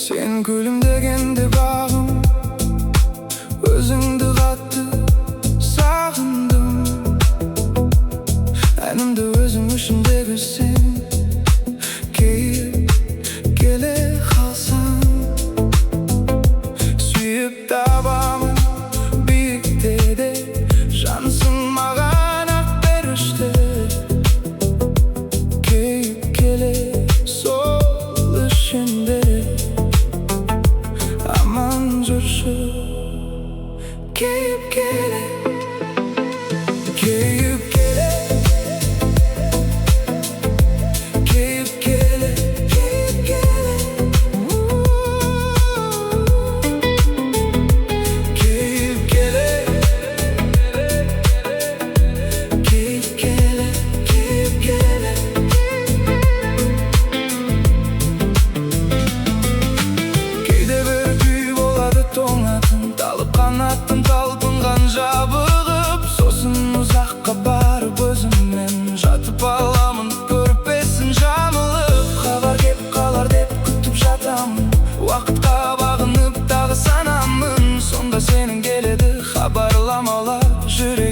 Сен күлімдегенде бағым, өзіңді қатты сағындым. Әнімді өзің үшін деп сен кейіп келе қалсаң, сүйіп табамын биікте де, жансың маған ақ періште. Кейіп келе сол үшін де аман жүрші. Кейіп келе, кейіп келе, кейіп келе, кейіп келе, кейіп келе, кейіп келе, кейіп келе. Кейде бір күй болады тоңатын, талып қанаттың талпынған жабығып, сосын ұзаққа барып өзіммен жатып аламын, көрпесін жамылып. Хабар кеп қалар деп күтіп жатамын, уақытқа бағынып тағы санамын. Сонда сенің келеді хабарламалар, жүрек